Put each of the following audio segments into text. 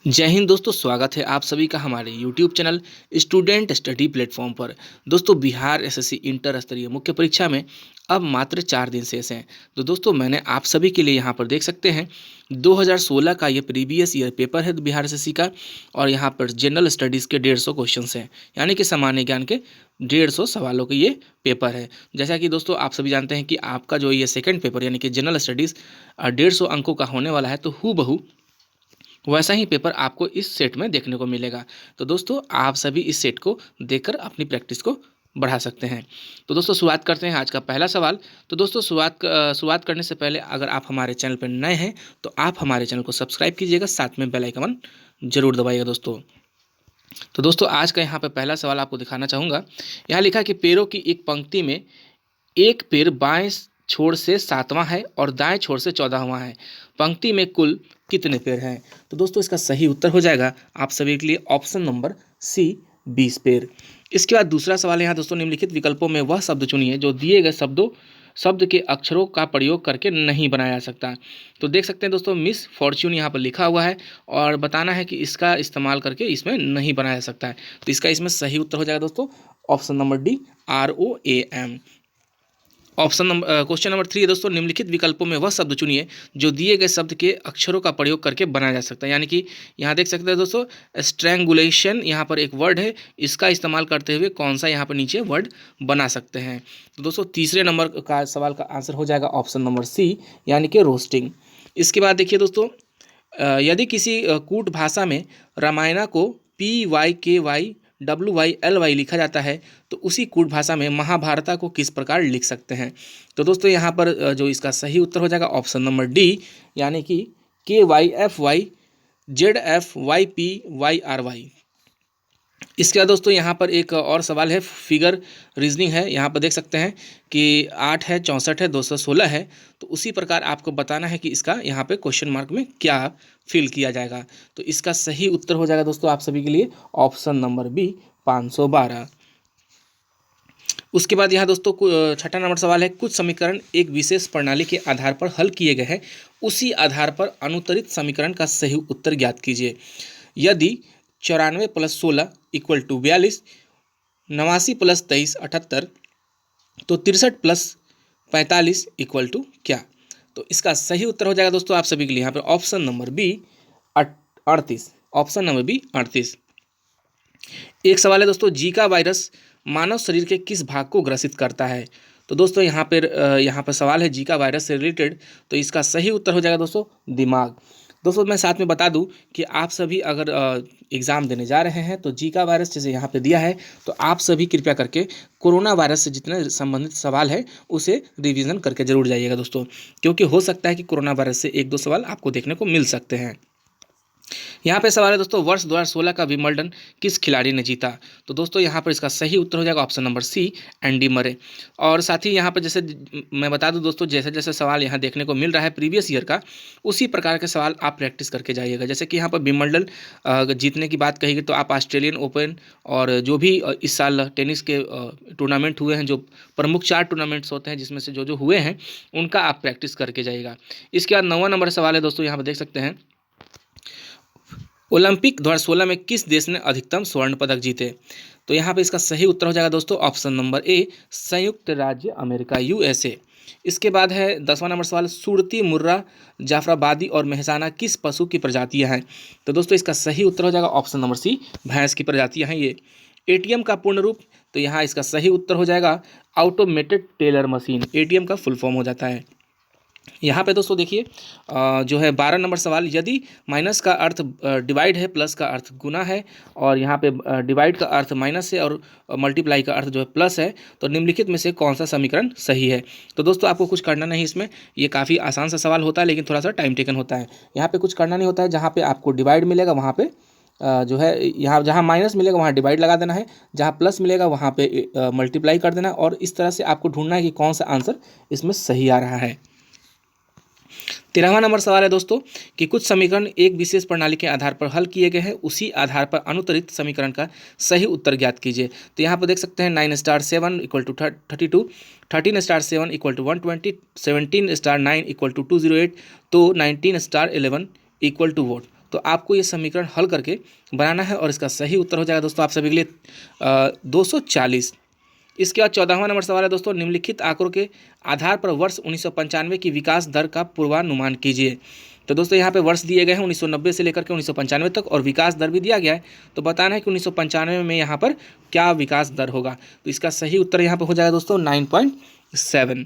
जय हिंद दोस्तों, स्वागत है आप सभी का हमारे YouTube channel student study platform पर। दोस्तों, बिहार एसएससी इंटर स्तरीय मुख्य परीक्षा में अब मात्र 4 दिन शेष हैं। तो दोस्तों, मैंने आप सभी के लिए यहाँ पर देख सकते हैं 2016 का ये प्रीवियस ईयर पेपर है बिहार एसएससी का। और यहाँ पर जनरल स्टडीज़ के 150 क्वेश्चन हैं, यानी कि सामान्य ज्ञान के 150 सवालों के ये पेपर है। जैसा कि दोस्तों आप सभी जानते हैं कि आपका जो ये सेकेंड पेपर यानी कि जनरल स्टडीज़ 150 अंकों का होने वाला है, तो हूबहू वैसा ही पेपर आपको इस सेट में देखने को मिलेगा। तो दोस्तों, आप सभी इस सेट को देखकर अपनी प्रैक्टिस को बढ़ा सकते हैं। तो दोस्तों, शुरुआत करते हैं आज का पहला सवाल। तो दोस्तों, शुरुआत करने से पहले अगर आप हमारे चैनल पर नए हैं तो आप हमारे चैनल को सब्सक्राइब कीजिएगा, साथ में बेल आइकन जरूर दबाइएगा दोस्तों। तो दोस्तों, आज का यहाँ पर पहला सवाल आपको दिखाना चाहूँगा। यहाँ लिखा कि पेड़ों की एक पंक्ति में एक पेड़ बाएं छोर से 7वां है और दाएं छोर से 14वां है। पंक्ति में कुल कितने पेड़ हैं? तो दोस्तों, इसका सही उत्तर हो जाएगा आप सभी के लिए ऑप्शन नंबर सी, 20 पेड़। इसके बाद दूसरा सवाल है यहाँ दोस्तों, निम्नलिखित विकल्पों में वह शब्द चुनिए जो दिए गए शब्द के अक्षरों का प्रयोग करके नहीं बनाया जा सकता। तो देख सकते हैं दोस्तों, मिस फॉर्च्यून यहाँ पर लिखा हुआ है और बताना है कि इसका इस्तेमाल करके इसमें नहीं बनाया जा सकता है। तो इसका इसमें सही उत्तर हो जाएगा दोस्तों option number D, ROAM। Question number 3 है दोस्तों, निम्नलिखित विकल्पों में वह शब्द चुनिए जो दिए गए शब्द के अक्षरों का प्रयोग करके बनाया जा सकता है। यानी कि यहाँ देख सकते हैं दोस्तों, स्ट्रैंगुलेशन यहाँ पर एक वर्ड है, इसका इस्तेमाल करते हुए कौन सा यहाँ पर नीचे वर्ड बना सकते हैं। तो दोस्तों, तीसरे नंबर का सवाल का आंसर हो जाएगा ऑप्शन नंबर सी, यानी कि रोस्टिंग। इसके बाद देखिए दोस्तों, यदि किसी कूट भाषा में रामायणा को PYKYWYLY लिखा जाता है तो उसी कूट भाषा में महाभारता को किस प्रकार लिख सकते हैं? तो दोस्तों, यहाँ पर जो इसका सही उत्तर हो जाएगा ऑप्शन नंबर डी, यानी कि KYFYZFYPYRY। इसके बाद दोस्तों, यहाँ पर एक और सवाल है, फिगर रीजनिंग है। यहाँ पर देख सकते हैं कि 8 है, 64 है, 216 है। तो उसी प्रकार आपको बताना है कि इसका यहाँ पे क्वेश्चन मार्क में क्या फिल किया जाएगा। तो इसका सही उत्तर हो जाएगा दोस्तों आप सभी के लिए ऑप्शन नंबर बी, 512। उसके बाद यहाँ दोस्तों छठा नंबर सवाल है, कुछ समीकरण एक विशेष प्रणाली के आधार पर हल किए गए हैं, उसी आधार पर अनुत्तरित समीकरण का सही उत्तर ज्ञात कीजिए। यदि 94 + 16 = 42, 89 + 23 = 78, तो 63 + 45 = क्या? तो इसका सही उत्तर हो जाएगा दोस्तों आप सभी के लिए यहाँ पर option number B, 38। Option number B, 38। एक सवाल है दोस्तों, जीका वायरस मानव शरीर के किस भाग को ग्रसित करता है? तो दोस्तों, यहाँ पर सवाल है जीका वायरस से रिलेटेड। तो इसका सही उत्तर हो जाएगा दोस्तों दिमाग। दोस्तों, मैं साथ में बता दूं कि आप सभी अगर एग्ज़ाम देने जा रहे हैं तो जीका वायरस जैसे यहाँ पे दिया है, तो आप सभी कृपया करके कोरोना वायरस से जितने संबंधित सवाल है उसे रिवीजन करके जरूर जाइएगा दोस्तों, क्योंकि हो सकता है कि कोरोना वायरस से 1-2 सवाल आपको देखने को मिल सकते हैं। यहाँ पे सवाल है दोस्तों, वर्ष 2016 का विंबलडन किस खिलाड़ी ने जीता? तो दोस्तों, यहाँ पर इसका सही उत्तर हो जाएगा ऑप्शन नंबर सी, एंडी मरे। और साथ ही यहाँ पर जैसे मैं बता दूं दोस्तों, जैसे जैसे सवाल यहाँ देखने को मिल रहा है प्रीवियस ईयर का, उसी प्रकार के सवाल आप प्रैक्टिस करके जाइएगा। जैसे कि यहाँ पर विंबलडन जीतने की बात कही गई तो आप ऑस्ट्रेलियन ओपन और जो भी इस साल टेनिस के टूर्नामेंट हुए हैं, जो प्रमुख 4 टूर्नामेंट्स होते हैं जिसमें से जो हुए हैं उनका आप प्रैक्टिस करके जाइएगा। इसके बाद 9वां नंबर सवाल है दोस्तों, यहाँ पर देख सकते हैं, ओलंपिक 2016 में किस देश ने अधिकतम स्वर्ण पदक जीते? तो यहाँ पे इसका सही उत्तर हो जाएगा दोस्तों ऑप्शन नंबर ए, संयुक्त राज्य अमेरिका, USA। इसके बाद है 10वां नंबर सवाल, सुरती, मुर्रा, जाफराबादी और मेहसाना किस पशु की प्रजातियां हैं? तो दोस्तों, इसका सही उत्तर हो जाएगा ऑप्शन नंबर सी, भैंस की प्रजातियां हैं ये। ATM का पूर्ण रूप? तो यहाँ इसका सही उत्तर हो जाएगा ऑटोमेटेड टेलर मशीन, ATM का फुल फॉर्म हो जाता है। यहाँ पे दोस्तों देखिए, जो है 12 नंबर सवाल, यदि माइनस का अर्थ डिवाइड है, प्लस का अर्थ गुना है, और यहाँ पे डिवाइड का अर्थ माइनस है और मल्टीप्लाई का अर्थ जो है प्लस है, तो निम्नलिखित में से कौन सा समीकरण सही है? तो दोस्तों, आपको कुछ करना नहीं इसमें, ये काफ़ी आसान सा सवाल होता है लेकिन थोड़ा सा टाइम टेकन होता है। यहाँ पे कुछ करना नहीं होता है, जहाँ पे आपको डिवाइड मिलेगा वहाँ पे जो है, यहाँ जहाँ माइनस मिलेगा वहाँ डिवाइड लगा देना है, जहाँ प्लस मिलेगा वहाँ पे मल्टीप्लाई कर देना है, और इस तरह से आपको ढूंढना है कि कौन सा आंसर इसमें सही आ रहा है। 13वां नंबर सवाल है दोस्तों कि कुछ समीकरण एक विशेष प्रणाली के आधार पर हल किए गए हैं, उसी आधार पर अनुत्तरित समीकरण का सही उत्तर ज्ञात कीजिए। तो यहाँ पर देख सकते हैं 9 * 7 = 32, 13 * 7 = 120, 17 * 9 = 208, तो 19 * 11 = वोट। तो आपको ये समीकरण हल करके बनाना है और इसका सही उत्तर हो जाएगा दोस्तों आप सभी के लिए 240। इसके बाद 14वां नंबर सवाल है दोस्तों, निम्नलिखित आंकड़ों के आधार पर वर्ष 1995 की विकास दर का पूर्वानुमान कीजिए। तो दोस्तों यहाँ पे वर्ष दिए गए हैं 1990 से लेकर के 1995 तक और विकास दर भी दिया गया है। तो बताना है कि 1995 में यहाँ पर क्या विकास दर होगा। तो इसका सही उत्तर यहाँ पर हो जाएगा दोस्तों 9.7।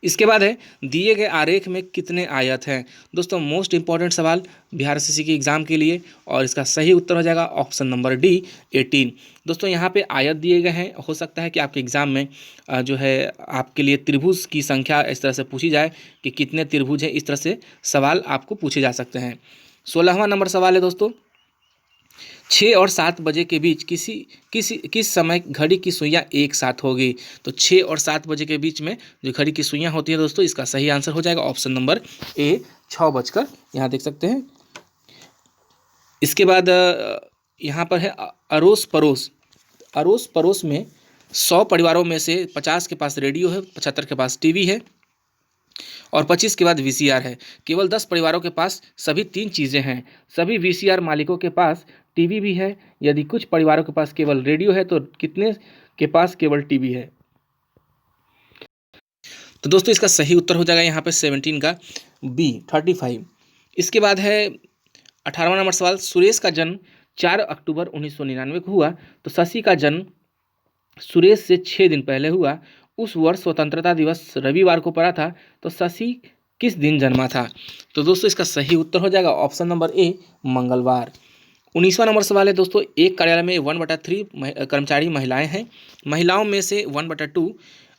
इसके बाद है दिए गए आरेख में कितने आयत हैं। दोस्तों मोस्ट इंपॉर्टेंट सवाल बिहार एसएससी के एग्जाम के लिए और इसका सही उत्तर हो जाएगा ऑप्शन नंबर डी 18। दोस्तों यहाँ पे आयत दिए गए हैं, हो सकता है कि आपके एग्जाम में जो है आपके लिए त्रिभुज की संख्या इस तरह से पूछी जाए कि कितने त्रिभुज हैं, इस तरह से सवाल आपको पूछे जा सकते हैं। 16वां नंबर सवाल है दोस्तों, 6 और 7 बजे के बीच किस समय घड़ी की सुइयाँ एक साथ होगी। तो 6 और 7 बजे के बीच में जो घड़ी की सुइयाँ होती है दोस्तों, इसका सही आंसर हो जाएगा ऑप्शन नंबर ए 6 बजकर, यहाँ देख सकते हैं। इसके बाद यहाँ पर है अड़ोस पड़ोस में 100 परिवारों में से 50 के पास रेडियो है, 75 के पास टीवी है और 25 के बाद वीसीआर है। केवल 10 परिवारों के पास सभी 3 चीज़ें हैं। सभी वीसीआर मालिकों के पास टीवी भी है। यदि कुछ परिवारों के पास केवल रेडियो है तो कितने के पास केवल टीवी है। तो दोस्तों इसका सही उत्तर हो जाएगा यहाँ पे 17 का बी 35। इसके बाद है 18वां नंबर सवाल, सुरेश का जन्म 4 अक्टूबर 1999 को हुआ तो शशि का जन्म सुरेश से 6 दिन पहले हुआ। उस वर्ष स्वतंत्रता दिवस रविवार को पड़ा था तो शशि किस दिन जन्मा था। तो दोस्तों इसका सही उत्तर हो जाएगा ऑप्शन नंबर ए मंगलवार। 19वां नंबर सवाल है दोस्तों, एक कार्यालय में 1/3 कर्मचारी महिलाएं हैं। महिलाओं में से 1/2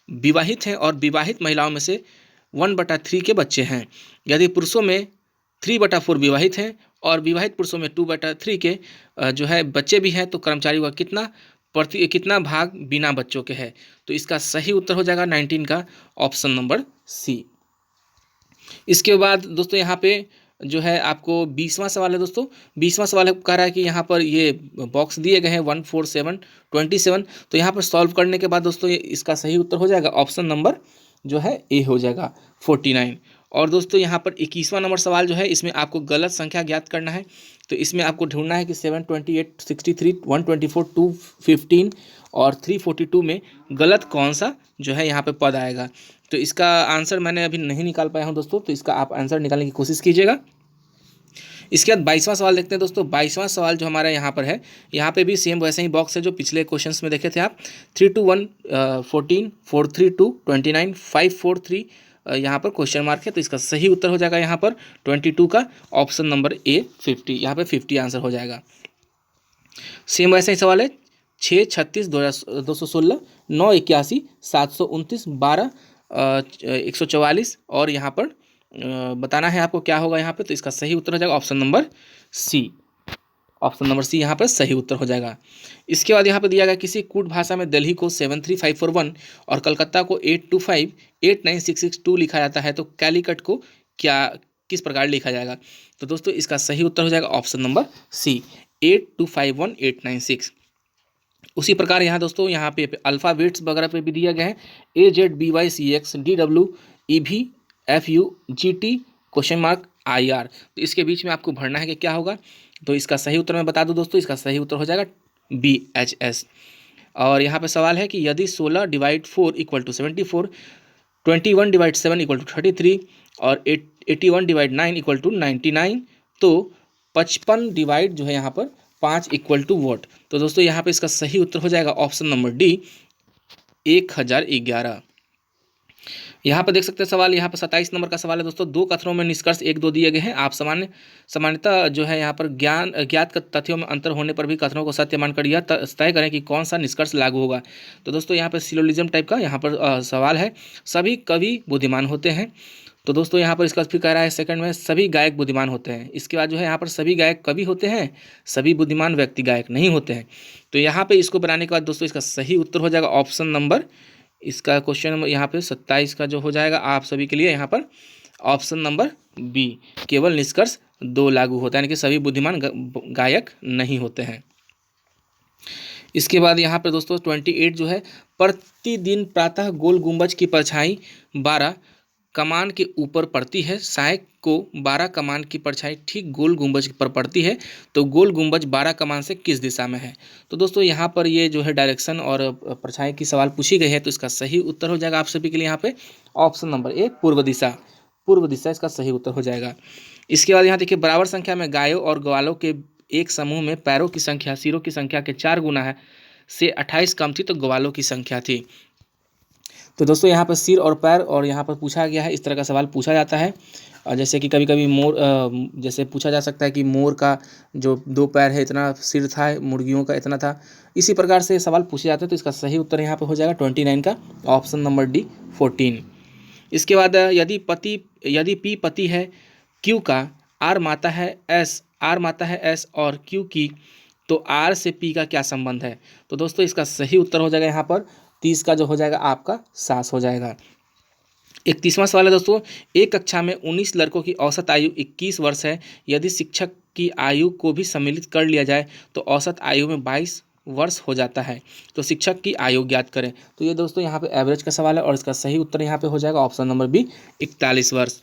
विवाहित हैं और विवाहित महिलाओं में से 1/3 के बच्चे हैं। यदि पुरुषों में 3/4 विवाहित हैं और विवाहित पुरुषों में 2/3 के जो है बच्चे भी हैं तो कर्मचारियों का कितना भाग बिना बच्चों के है। तो इसका सही उत्तर हो जाएगा 19 का ऑप्शन नंबर सी। इसके बाद दोस्तों यहाँ पे जो है आपको 20वां सवाल है दोस्तों। 20वां सवाल कह रहा है कि यहाँ पर ये बॉक्स दिए गए हैं 1 4 7 27। तो यहाँ पर सॉल्व करने के बाद दोस्तों इसका सही उत्तर हो जाएगा ऑप्शन नंबर जो है ए हो जाएगा 49। और दोस्तों यहाँ पर 21वां नंबर सवाल जो है, इसमें आपको गलत संख्या ज्ञात करना है। तो इसमें आपको ढूंढना है कि 7 28 63 124 215 और 342 में गलत कौन सा जो है यहाँ पे पद आएगा। तो इसका आंसर मैंने अभी नहीं निकाल पाया हूँ दोस्तों, तो इसका आप आंसर निकालने की कोशिश कीजिएगा। इसके बाद 22वां सवाल देखते हैं दोस्तों। 22वां सवाल जो हमारा यहाँ पर है, यहाँ पे भी सेम वैसे ही बॉक्स है जो पिछले क्वेश्चंस में देखे थे आप। 3 2 1 14 4 3 2 29 5 4 3 यहाँ पर क्वेश्चन मार्क है। तो इसका सही उत्तर हो जाएगा यहाँ पर 22 का ऑप्शन नंबर ए 50। यहाँ पे 50 आंसर हो जाएगा। सेम वैसे ही सवाल है 6 36 216 9 81 729 12 144 और यहाँ पर बताना है आपको क्या होगा यहाँ पे। तो इसका सही उत्तर हो जाएगा option number C. Option number C यहाँ पर सही उत्तर हो जाएगा। इसके बाद यहाँ पर दिया गया किसी कूट भाषा में दिल्ली को 73541 और कलकत्ता को 825 89662 लिखा जाता है तो कैलीकट को किस प्रकार लिखा जाएगा। तो दोस्तों इसका सही उत्तर हो जाएगा ऑप्शन नंबर सी 8251896। उसी प्रकार यहाँ दोस्तों यहाँ पे अल्फ़ाबेट्स वगैरह पे भी दिया गया है AZBYCX DW EV FUGT IR। तो इसके बीच में आपको भरना है कि क्या होगा। तो इसका सही उत्तर मैं बता दूं दोस्तों, इसका सही उत्तर हो जाएगा BHS। और यहाँ पे सवाल है कि यदि 16 / 4 = 74, 21 / 7 = 33 और 81 / 9 = 99 तो 55 डिवाइड जो है यहाँ पर 5 = वॉट। तो दोस्तों यहाँ पे इसका सही उत्तर हो जाएगा ऑप्शन नंबर डी 1011। यहाँ पर देख सकते हैं सवाल, यहाँ पर 27 नंबर का सवाल है दोस्तों। 2 कथनों में निष्कर्ष 1 2 दिए गए हैं। आप सामान्यतः जो है यहाँ पर ज्ञात तथ्यों में अंतर होने पर भी कथनों को सत्य मानकर यह तय करें कि कौन सा निष्कर्ष लागू होगा। तो दोस्तों यहाँ पर सिलोजिज्म टाइप का यहाँ पर सवाल है। सभी कवि बुद्धिमान होते हैं। तो दोस्तों यहाँ पर इसका फिर कह रहा है सेकंड में सभी गायक बुद्धिमान होते हैं। इसके बाद जो है यहाँ पर सभी गायक कवि होते हैं, सभी बुद्धिमान व्यक्ति गायक नहीं होते हैं। तो यहाँ पे इसको बनाने के बाद दोस्तों इसका सही उत्तर हो जाएगा ऑप्शन नंबर, इसका क्वेश्चन यहाँ पे 27 का जो हो जाएगा आप सभी के लिए यहाँ पर ऑप्शन नंबर बी केवल निष्कर्ष 2 लागू होता है, यानी कि सभी बुद्धिमान गायक नहीं होते हैं। इसके बाद यहाँ पर दोस्तों 28 जो है, प्रतिदिन प्रातः गोल गुंबज की परछाई 12 कमान के ऊपर पड़ती है, सहायक को 12 कमान की परछाई ठीक गोल गुंबज पर पड़ती है, तो गोल गुंबज 12 कमान से किस दिशा में है। तो दोस्तों यहाँ पर ये जो है डायरेक्शन और परछाई की सवाल पूछी गई है, तो इसका सही उत्तर हो जाएगा आप सभी के लिए यहाँ पे ऑप्शन नंबर ए पूर्व दिशा। पूर्व दिशा इसका सही उत्तर हो जाएगा। इसके बाद यहाँ देखिए, बराबर संख्या में गायों और ग्वालों के एक समूह में पैरों की संख्या सिरों की संख्या के 4 गुना है से 28 कम थी, तो ग्वालों की संख्या थी। तो दोस्तों यहाँ पर सिर और पैर और यहाँ पर पूछा गया है, इस तरह का सवाल पूछा जाता है। और जैसे कि कभी कभी मोर जैसे पूछा जा सकता है कि मोर का जो 2 पैर है इतना सिर था, मुर्गियों का इतना था, इसी प्रकार से सवाल पूछे जाते हैं। तो इसका सही उत्तर यहाँ पर हो जाएगा 29 का ऑप्शन नंबर डी 14। इसके बाद यदि पी पति है क्यू का, आर माता है एस और क्यू की, तो आर से पी का क्या संबंध है। तो दोस्तों इसका सही उत्तर हो जाएगा यहाँ पर 30 का जो हो जाएगा आपका सास हो जाएगा। 31वां सवाल है दोस्तों, एक कक्षा में 19 लड़कों की औसत आयु 21 वर्ष है। यदि शिक्षक की आयु को भी सम्मिलित कर लिया जाए तो औसत आयु में 22 वर्ष हो जाता है। तो शिक्षक की आयु ज्ञात करें। तो ये दोस्तों यहाँ पे एवरेज का सवाल है और इसका सही उत्तर यहाँ पे हो जाएगा ऑप्शन नंबर बी 41 वर्ष।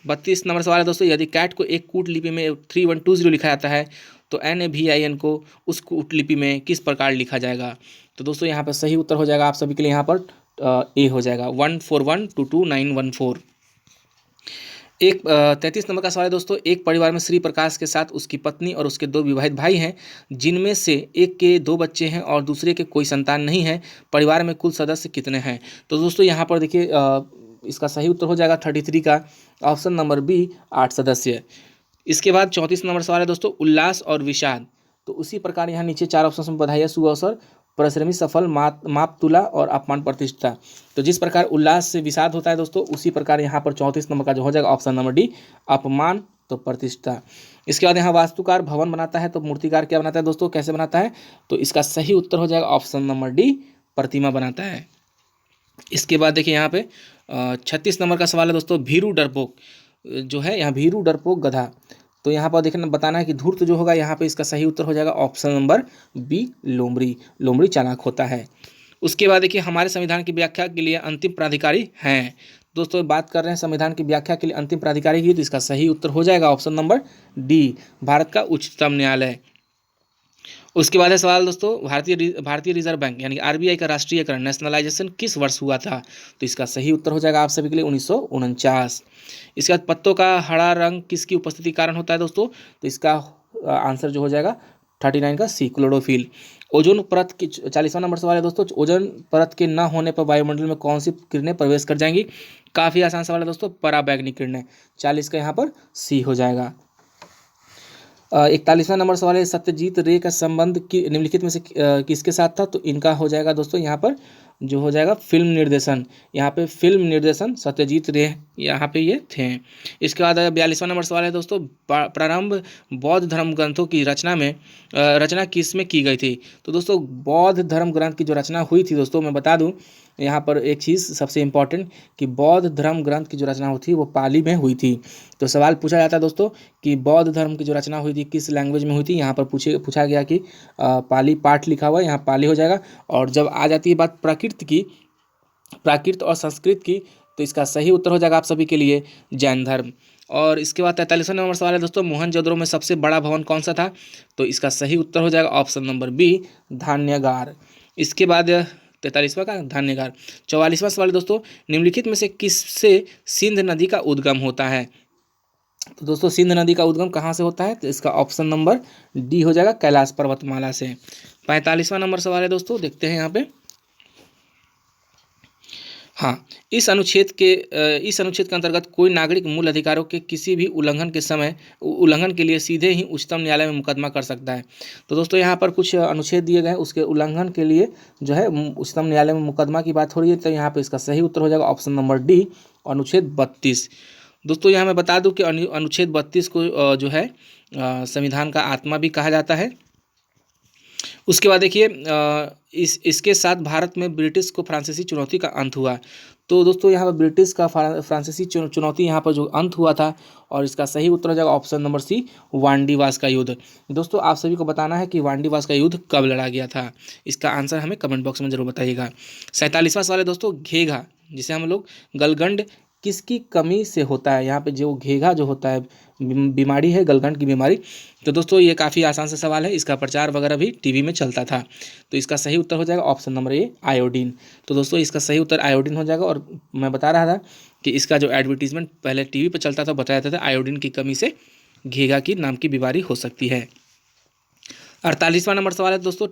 32 नंबर सवाल है दोस्तों, यदि कैट को एक कूट लिपि में 3120 लिखा जाता है तो NAVIN को उस कूट लिपि में किस प्रकार लिखा जाएगा। तो दोस्तों यहाँ पर सही उत्तर हो जाएगा आप सभी के लिए यहाँ पर ए हो जाएगा 141222914। 33 नंबर का सवाल है दोस्तों, एक परिवार में श्री प्रकाश के साथ उसकी पत्नी और उसके 2 विवाहित भाई हैं, जिनमें से एक के 2 बच्चे हैं और दूसरे के कोई संतान नहीं है। परिवार में कुल सदस्य कितने हैं। तो दोस्तों यहाँ पर देखिए इसका सही उत्तर हो जाएगा 33 का ऑप्शन नंबर बी 8 सदस्य। इसके बाद 34 नंबर सवाल है दोस्तों, उल्लास और विषाद। तो उसी प्रकार यहाँ नीचे 4 ऑप्शन में बधाई, शुभ अवसर, परिश्रमी सफल, माप तुला और अपमान प्रतिष्ठा। तो जिस प्रकार उल्लास से विषाद होता है दोस्तों, उसी प्रकार यहाँ पर 34 नंबर का जो हो जाएगा ऑप्शन नंबर डी अपमान तो प्रतिष्ठा। इसके बाद यहाँ वास्तुकार भवन बनाता है, तो मूर्तिकार क्या बनाता है दोस्तों, कैसे बनाता है। तो इसका सही उत्तर हो जाएगा ऑप्शन नंबर डी प्रतिमा बनाता है। इसके बाद देखिए यहाँ पे 36 नंबर का सवाल है दोस्तों, भीरू डरपोक जो है, यहाँ भीरू डरपोक गधा। तो यहाँ पर देखना बताना है कि धूर्त जो होगा, यहाँ पे इसका सही उत्तर हो जाएगा ऑप्शन नंबर बी लोमड़ी। लोमड़ी चालाक होता है। उसके बाद देखिए, हमारे संविधान की व्याख्या के लिए अंतिम प्राधिकारी हैं। दोस्तों बात कर रहे हैं संविधान की व्याख्या के लिए अंतिम प्राधिकारी की, तो इसका सही उत्तर हो जाएगा ऑप्शन नंबर डी भारत का उच्चतम न्यायालय। उसके बाद है सवाल दोस्तों, भारतीय रिजर्व बैंक यानी RBI का राष्ट्रीयकरण नेशनलाइजेशन किस वर्ष हुआ था। तो इसका सही उत्तर हो जाएगा आप सभी के लिए 1949। इसके बाद पत्तों का हरा रंग किसकी उपस्थिति के कारण होता है दोस्तों। तो इसका आंसर जो हो जाएगा 39 का सी क्लोरोफिल। ओजोन परत की 40वां नंबर सवाल है दोस्तों, ओजोन परत के न होने पर वायुमंडल में कौन सी किरणें प्रवेश कर जाएंगी। काफ़ी आसान सवाल है दोस्तों, पराबैंगनी किरणें। 40 का यहाँ पर सी हो जाएगा। 41वां नंबर सवाल है, सत्यजीत रे का संबंध निम्नलिखित में से किसके साथ था। तो इनका हो जाएगा दोस्तों यहाँ पर जो हो जाएगा फिल्म निर्देशन। यहाँ पे फिल्म निर्देशन सत्यजीत रे यहाँ पे ये थे। इसके बाद 42वां नंबर सवाल है दोस्तों, प्रारंभ बौद्ध धर्म ग्रंथों की रचना किस में की गई थी। तो दोस्तों बौद्ध धर्म ग्रंथ की जो रचना हुई थी दोस्तों, मैं बता दूं यहाँ पर एक चीज़ सबसे इम्पॉर्टेंट कि बौद्ध धर्म ग्रंथ की जो रचना हुई थी वो पाली में हुई थी। तो सवाल पूछा जाता है दोस्तों कि बौद्ध धर्म की जो रचना हुई थी किस लैंग्वेज में हुई थी। यहाँ पर पूछा गया कि पाली पाठ लिखा हुआ है, यहाँ पाली हो जाएगा। और जब आ जाती है बात प्राकृत और संस्कृत की, तो इसका सही उत्तर हो जाएगा आप सभी के लिए जैन धर्म। और इसके बाद 43वां नंबर सवाल है दोस्तों, मोहनजोदड़ो में सबसे बड़ा भवन कौन सा था। तो इसका सही उत्तर हो जाएगा ऑप्शन नंबर बी धान्यागार। इसके बाद 43वां का धान्यागार। 44वां सवाल है दोस्तों, निम्नलिखित में से किससे सिंध नदी का उद्गम होता है। तो दोस्तों सिंध नदी का उद्गम कहाँ से होता है। तो इसका ऑप्शन नंबर डी हो जाएगा कैलाश पर्वतमाला से। 45वां नंबर सवाल है दोस्तों, देखते हैं यहाँ पे। हाँ, इस अनुच्छेद के अंतर्गत कोई नागरिक मूल अधिकारों के किसी भी उल्लंघन के लिए सीधे ही उच्चतम न्यायालय में मुकदमा कर सकता है। तो दोस्तों यहाँ पर कुछ अनुच्छेद दिए गए हैं, उसके उल्लंघन के लिए जो है उच्चतम न्यायालय में मुकदमा की बात हो रही है। तो यहाँ पे इसका सही उत्तर हो जाएगा ऑप्शन नंबर डी अनुच्छेद 32। दोस्तों यहाँ मैं बता दूं कि अनुच्छेद 32 को जो है संविधान का आत्मा भी कहा जाता है। उसके बाद देखिए इसके साथ भारत में ब्रिटिश को फ्रांसीसी चुनौती का अंत हुआ। तो दोस्तों यहाँ पर ब्रिटिश का फ्रांसीसी चुनौती यहाँ पर जो अंत हुआ था, और इसका सही उत्तर हो जाएगा ऑप्शन नंबर सी, वांडीवास का युद्ध। दोस्तों आप सभी को बताना है कि वांडीवास का युद्ध कब लड़ा गया था। इसका आंसर हमें कमेंट बॉक्स में जरूर बताइएगा। 47वां सवाल है दोस्तों, घेघा जिसे हम लोग गलगंड किसकी कमी से होता है। यहाँ पे जो घेघा जो होता है बीमारी है, गलगंड की बीमारी। तो दोस्तों ये काफ़ी आसान सा सवाल है, इसका प्रचार वगैरह भी टीवी में चलता था। तो इसका सही उत्तर हो जाएगा ऑप्शन नंबर ए, आयोडीन। तो दोस्तों इसका सही उत्तर आयोडीन हो जाएगा। और मैं बता रहा था कि इसका जो एडवर्टीजमेंट पहले टीवी पर चलता था, बताया जाता था आयोडीन की कमी से घेघा की नाम की बीमारी हो सकती है। 48वां नंबर सवाल है दोस्तों,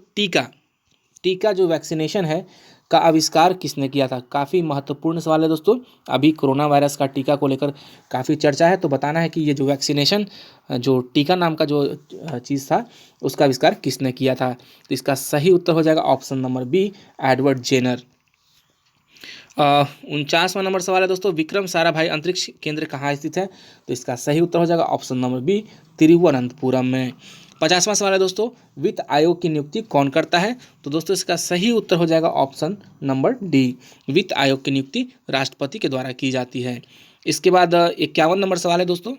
टीका जो वैक्सीनेशन है का आविष्कार किसने किया था। काफ़ी महत्वपूर्ण सवाल है दोस्तों। अभी कोरोना वायरस का टीका को लेकर काफ़ी चर्चा है, तो बताना है कि ये जो वैक्सीनेशन जो टीका नाम का जो चीज़ था उसका आविष्कार किसने किया था। तो इसका सही उत्तर हो जाएगा option number B, Edward Jenner. 49वां नंबर सवाल है दोस्तों, विक्रम साराभाई अंतरिक्ष केंद्र कहाँ स्थित है। तो इसका सही उत्तर हो जाएगा ऑप्शन नंबर बी, तिरुवनंतपुरम में। 50वां सवाल है दोस्तों, वित्त आयोग की नियुक्ति कौन करता है। तो दोस्तों इसका सही उत्तर हो जाएगा ऑप्शन नंबर डी, वित्त आयोग की नियुक्ति राष्ट्रपति के द्वारा की जाती है। इसके बाद 51 नंबर सवाल है दोस्तों,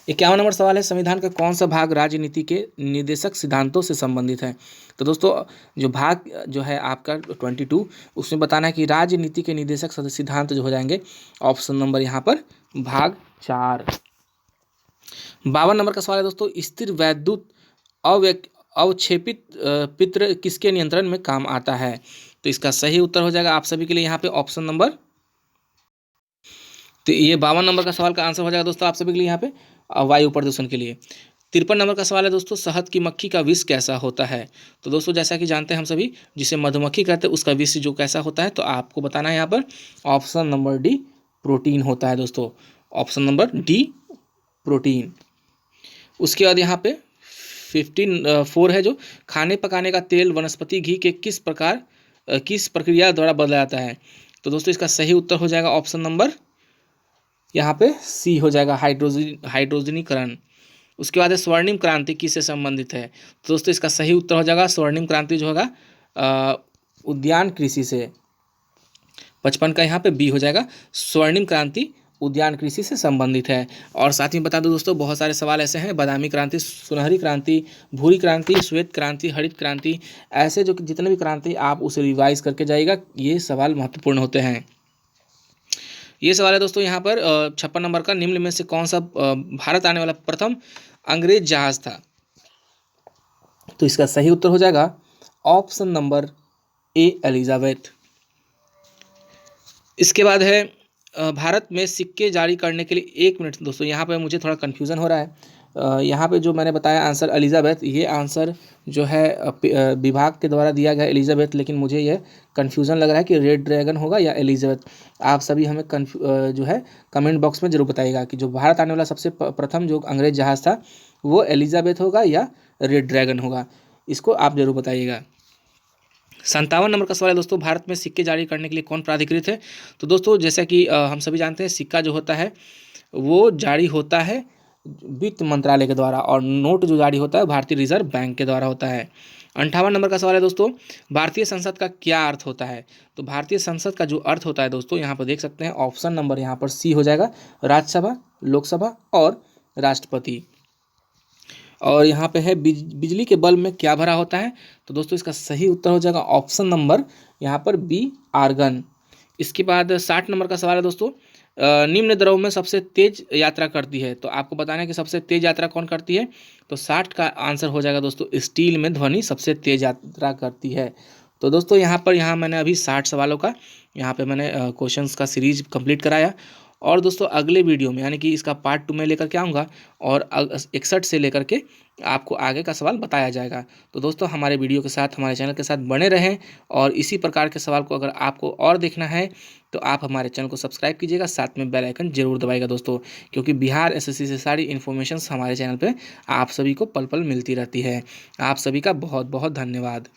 51 नंबर सवाल है, संविधान का कौन सा भाग राजनीति के निर्देशक सिद्धांतों से संबंधित है। तो दोस्तों जो भाग जो है आपका 22, उसमें बताना है कि राजनीति के निर्देशक सिद्धांत जो हो जाएंगे ऑप्शन नंबर यहाँ पर भाग 4। 52 नंबर का सवाल है दोस्तों, स्थिर वैद्युत अवक्षेपित पित्र किसके नियंत्रण में काम आता है। तो इसका सही उत्तर हो जाएगा आप सभी के लिए यहाँ पे ऑप्शन नंबर, तो ये 52 नंबर का सवाल का आंसर हो जाएगा दोस्तों आप सभी के लिए यहाँ पे वायु प्रदूषण के लिए। 53 नंबर का सवाल है दोस्तों, शहद की मक्खी का विष कैसा होता है। तो दोस्तों जैसा कि जानते हैं हम सभी, जिसे मधुमक्खी कहते हैं उसका विष जो कैसा होता है, तो आपको बताना है यहाँ पर ऑप्शन नंबर डी, प्रोटीन होता है दोस्तों, ऑप्शन नंबर डी, प्रोटीन। उसके बाद यहाँ पे 4 है जो, खाने पकाने का तेल वनस्पति घी के किस प्रक्रिया द्वारा बदला जाता है। तो दोस्तों इसका सही उत्तर हो जाएगा ऑप्शन नंबर यहाँ पे सी हो जाएगा, हाइड्रोजनीकरण। उसके बाद है स्वर्णिम क्रांति किससे संबंधित है। तो दोस्तों इसका सही उत्तर हो जाएगा स्वर्णिम क्रांति जो होगा उद्यान कृषि से। 55 का यहाँ पे बी हो जाएगा, स्वर्णिम क्रांति उद्यान कृषि से संबंधित है। और साथ ही बता दो दोस्तों, बहुत सारे सवाल ऐसे हैं, बादामी क्रांति, सुनहरी क्रांति, भूरी क्रांति, श्वेत क्रांति, हरित क्रांति, ऐसे जो जितने भी क्रांति आप उसे रिवाइज करके जाइएगा, ये सवाल महत्वपूर्ण होते हैं। ये सवाल है दोस्तों यहाँ पर 56 नंबर का, निम्न में से कौन सा भारत आने वाला प्रथम अंग्रेज जहाज था। तो इसका सही उत्तर हो जाएगा ऑप्शन नंबर ए, एलिजाबेथ। इसके बाद है भारत में सिक्के जारी करने के लिए, 1 मिनट दोस्तों यहाँ पे मुझे थोड़ा कन्फ्यूज़न हो रहा है। यहाँ पे जो मैंने बताया आंसर एलिजाबेथ, ये आंसर जो है विभाग के द्वारा दिया गया एलिजाबेथ, लेकिन मुझे यह कन्फ्यूज़न लग रहा है कि रेड ड्रैगन होगा या एलिजाबेथ। आप सभी हमें जो है कमेंट बॉक्स में जरूर बताइएगा कि जो भारत आने वाला सबसे प्रथम जो अंग्रेज जहाज़ था वो एलिजाबेथ होगा या रेड ड्रैगन होगा, इसको आप जरूर बताइएगा। 57 नंबर का सवाल है दोस्तों, भारत में सिक्के जारी करने के लिए कौन प्राधिकृत है। तो दोस्तों जैसा कि हम सभी जानते हैं, सिक्का जो होता है वो जारी होता है वित्त मंत्रालय के द्वारा, और नोट जो जारी होता है भारतीय रिजर्व बैंक के द्वारा होता है। 58 नंबर का सवाल है दोस्तों, भारतीय संसद का क्या अर्थ होता है। तो भारतीय संसद का जो अर्थ होता है दोस्तों, यहाँ पर देख सकते हैं ऑप्शन नंबर यहाँ पर सी हो जाएगा, राज्यसभा, लोकसभा और राष्ट्रपति। और यहाँ पे है बिजली के बल्ब में क्या भरा होता है। तो दोस्तों इसका सही उत्तर हो जाएगा ऑप्शन नंबर यहाँ पर बी, आर्गन। इसके बाद 60 नंबर का सवाल है दोस्तों, निम्न द्रव में सबसे तेज यात्रा करती है। तो आपको बताना है कि सबसे तेज यात्रा कौन करती है। तो 60 का आंसर हो जाएगा दोस्तों, स्टील में ध्वनि सबसे तेज यात्रा करती है। तो दोस्तों यहाँ मैंने अभी 60 सवालों का यहाँ पे मैंने क्वेश्चंस का सीरीज कंप्लीट कराया। और दोस्तों अगले वीडियो में यानी कि इसका पार्ट 2 में लेकर के आऊँगा, और 61 से लेकर के आपको आगे का सवाल बताया जाएगा। तो दोस्तों हमारे वीडियो के साथ, हमारे चैनल के साथ बने रहें, और इसी प्रकार के सवाल को अगर आपको और देखना है तो आप हमारे चैनल को सब्सक्राइब कीजिएगा, साथ में बेल आइकन जरूर दबाइएगा दोस्तों, क्योंकि बिहार एसएससी से सारी इन्फॉर्मेशंस हमारे चैनल पे आप सभी को पल पल मिलती रहती है। आप सभी का बहुत बहुत धन्यवाद।